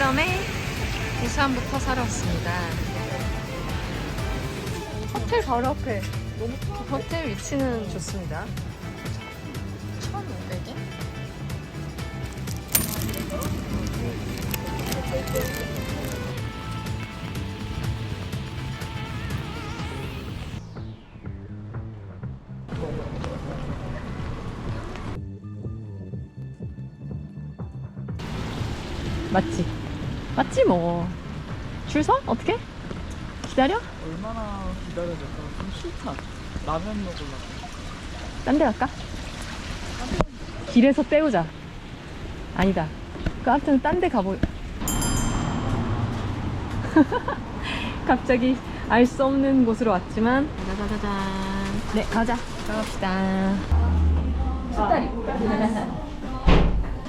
편의점에 부산부터 사러 왔습니다. 호텔 바로 앞에. 너무 호텔 위치는 좋습니다. 1,500엔? 맞지? 맞지 뭐. 줄 서? 어떻게? 기다려? 얼마나 기다려야 될까? 좀 싫다. 라면 먹으려고. 딴 데 갈까? 길에서 때우자. 아니다. 그 아무튼 딴 데 가보. 갑자기 알 수 없는 곳으로 왔지만. 짜자자잔. 네, 가자. 가봅시다. 숫다리.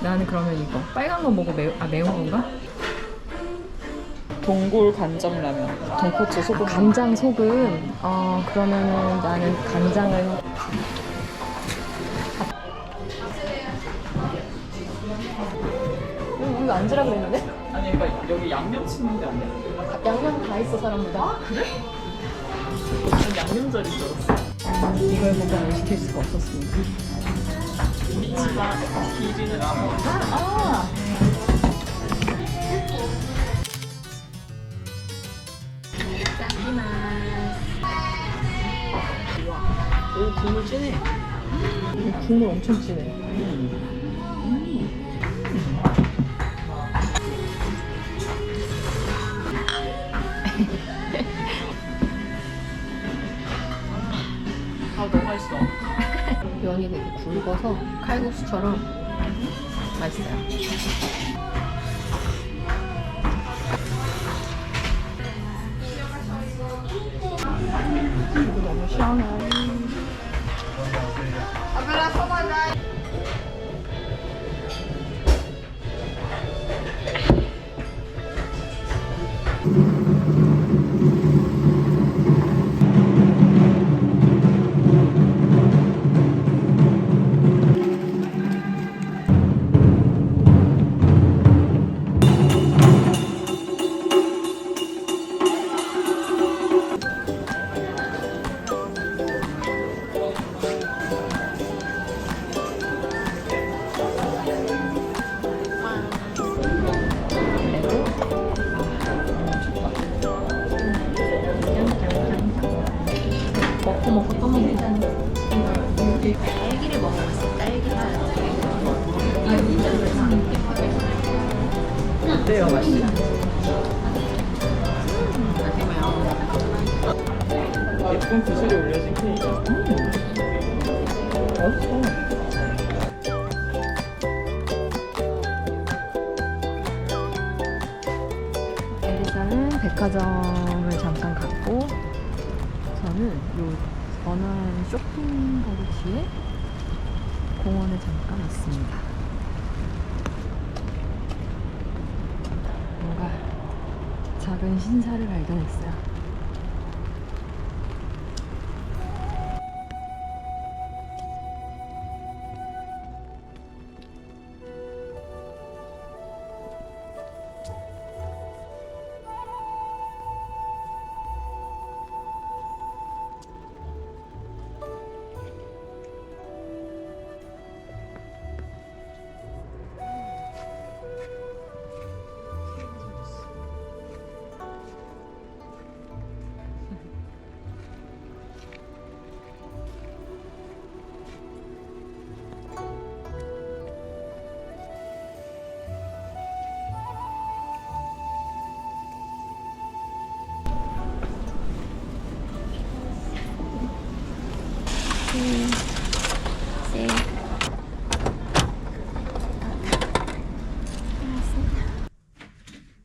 나는 그러면 이거 빨간 거 먹고 매운 건가? 동굴 간장 라면. 돈코츠 소금. 간장 소금. 그러면은 나는 간장을. 이거 앉으라고 했는데? 아니 그러니까 여기 양념 치는데 안 돼? 양념 다 있어 사람보다. 아 그래? 난 양념절인 줄 알았어. 이걸 보고 안 시킬 수가 없었으니까. 우리 집안 길이는 아. 오 국물 진해. 국물 엄청 진해. 아 너무 맛있어. 면이 되게 굵어서 칼국수처럼 맛있어요. 이거 너무 시원해. 먹고 또 먹고. 딸기를 먹어봤어. 딸기를. 어때요 맛이? 예쁜 구슬이 올려진 케이크. 맛있어. 엘리사는 백화점을 잠깐 갔고, 저는 요 번화한 쇼핑거리 뒤에 공원에 잠깐 왔습니다. 뭔가 작은 신사를 발견했어요.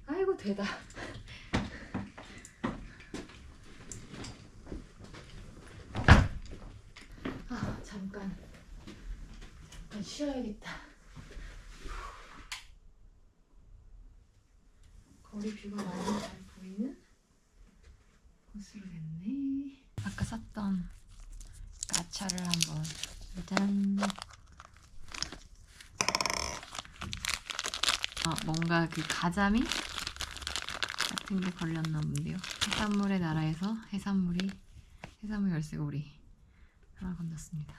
아이고 되다. 잠깐 쉬어야겠다. 거리 뷰가 많이 잘 보이는 곳으로 됐네. 아까 샀던 가차를 한번 일단 뭔가 그 가자미 같은 게 걸렸나 본데요. 해산물의 나라에서 해산물 열쇠고리 하나 건졌습니다.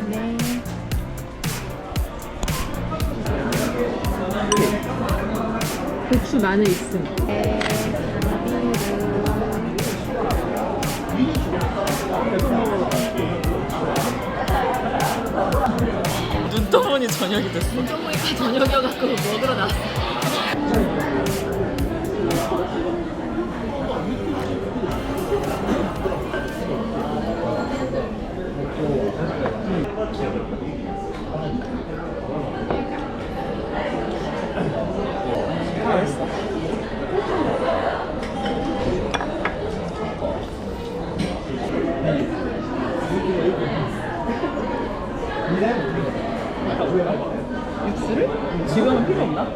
네. 고추 마늘 있음. 눈 떠보니 저녁이 됐어. 보니까 저녁이어갖고 먹으러 나왔어. 육수를? 지금은 필요 없나?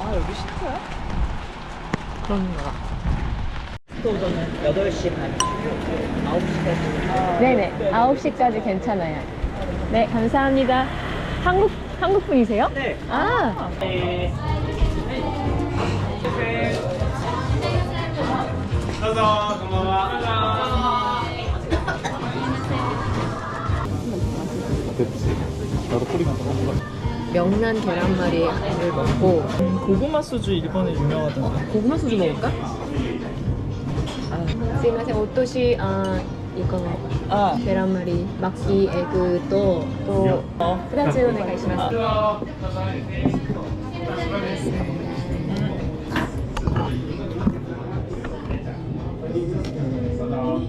아, 여기 시트야? 그런가. 오전은 8시 반이시고 9시까지 네네. 9시까지 괜찮아요. 네, 감사합니다. 한국 분이세요? 네. 아, 네. 명란 계란말이를 먹고 고구마 소주 일본에 유명하던데. 고구마 소주 먹을까? 스미마셍, 오토시 이거 아, 계란말이 막기 에그 또 2つお願いします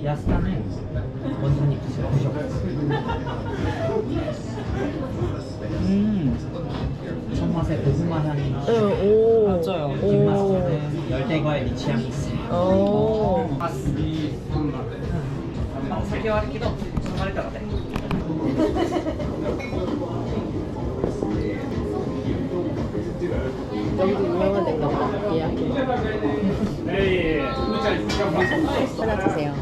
야스다는 원산이 부셔. 손맛에 고구마 향이 오. 맞아요. 뒷맛은 열대과일 리치향이 있어요. 오. お酒はあるけど、それからね。 여기도 유명한 데인가 보다. 이야기. 하나 주세요.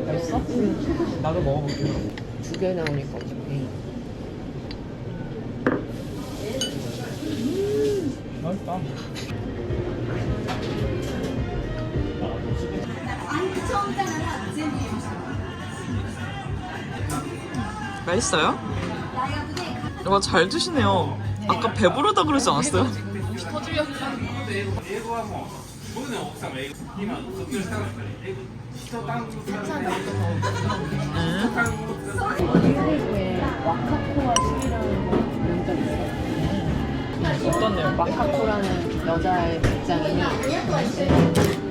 맛있어? 나도 먹어볼게. 2개 나오니까 어떡해. 맛있다. 맛있어요? 와, 잘 드시네요. 아까 배부르다 그러지 않았어요? 한국에 와카코와 술이라는 거 있어요. 어떤 내용? 와카코라는 여자의 직장인이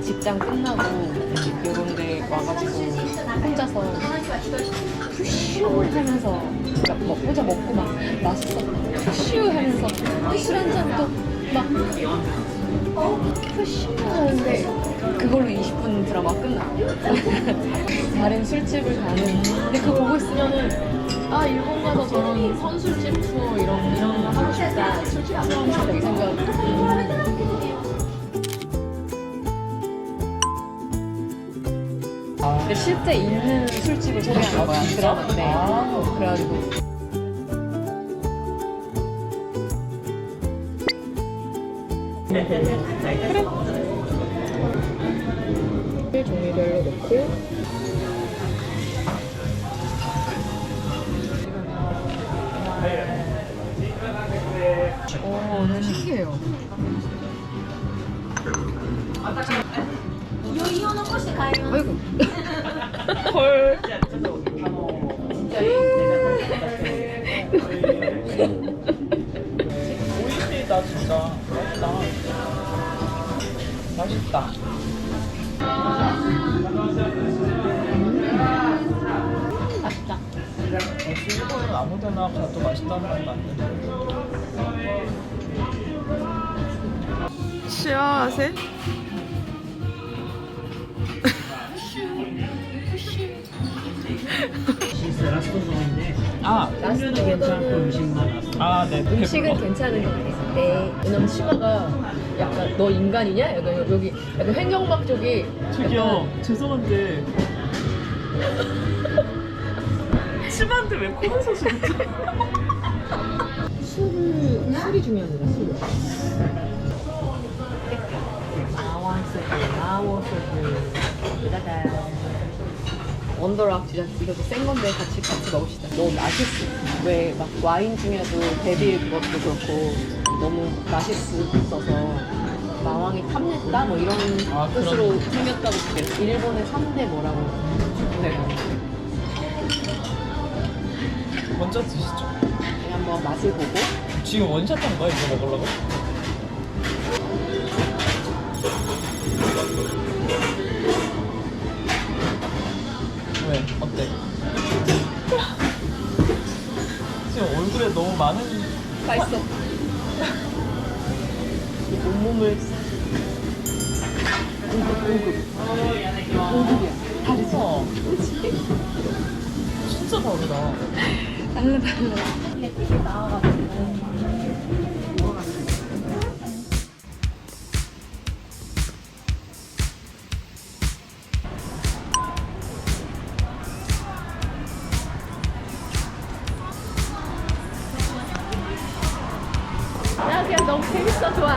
직장 끝나고 이런 데 와가지고 혼자서 푸슈 하면서 그러니까 뭐 혼자 먹고 막 맛있었다 푸슈 하면서 술 한 잔 또 막 푸슈 하는데 그걸로 20분 드라마 끝나. 다른 술집을 가는. 근데 그거 보고 있으면은 아 일본 가서 저런 선술집 투어 이런 거 하고 싶다. 술집 투어 하고 싶다 이 생각. 근데 실제 있는 술집을 소개하는 거야 드라마인데. 그래가지고. 그래. 종류별로 넣고. 오, 신기해요. 余韻を残して帰ります。 아이고. 헐. 오이시다 진짜. 맛있다. 맛있다. 일본은 아무데나 가도 맛있다는 건 맞는데. 시아세? 시스 라스트ゾーンで 아, 음료는 괜찮고 음식만 왔어. 아, 네. 음식은 괜찮은 것 같은데 왜냐면 치마가 약간 너 인간이냐? 약간 여기 약간 횡격막 쪽이 저기요, 죄송한데. 심한데 왜 코를 쏘시겠죠? 술이 중요합니다. 술. 나와서 원더락 진짜 이것도 센 건데 같이 먹읍시다. 너무 맛있어. 왜 막 와인 중에도 데빌 그것도 그렇고 너무 맛있어서 마왕이 탐냈다 뭐 이런 아, 뜻으로 생겼다고 그랬어. 일본의 3대 뭐라고. 네. 먼저 드시죠. 한번 맛을 보고. 지금 원샷 한 거야, 이거 먹으려고? 왜? 어때? 지금 얼굴에 너무 많은 맛있어. 이 온몸을 공급이야. 다르지? 그렇지. 진짜 다르다. 달라. 나 그냥 너무 재밌어 좋아.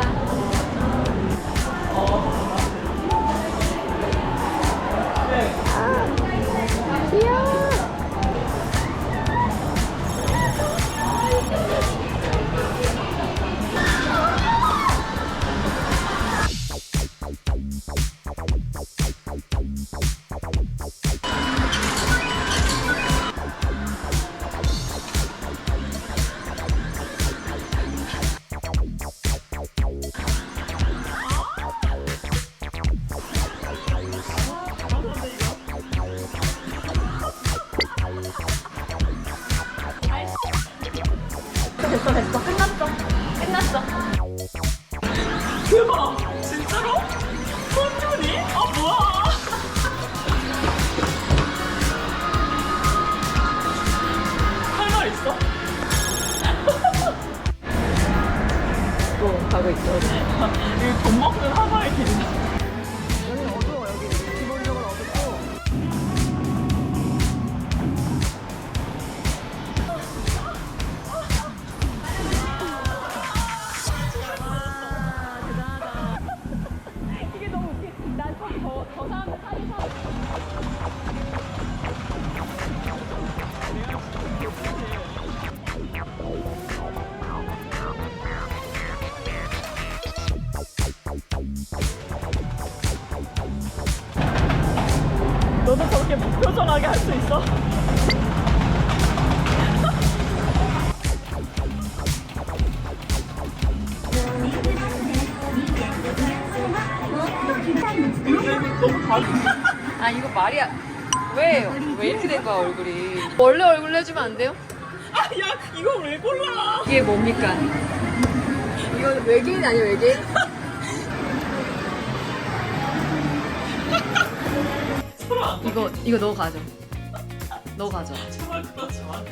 귀여워. 됐어. 끝났어. 대박! 진짜로? 손준이? 아, 뭐야? 할 말 있어? 또 가고 있어. 이거 돈 먹는 하나의 길이다. 여기는 어두워. 여기 기본적으로 어둡고. 이게 너무 웃기. 난좀더 사람들 사진 사. 너도 저렇게 무표정하게 할 수 있어? 아 이거 말이야. 왜 이렇게 된 거야 얼굴이? 원래 얼굴 내주면 안 돼요? 아, 야, 이거 왜 골라? 이게 뭡니까? 이거 외계인 아니에요 외계인? 서로 안 이거 이거 너 가져. 너 가져. 제발 그러지 마.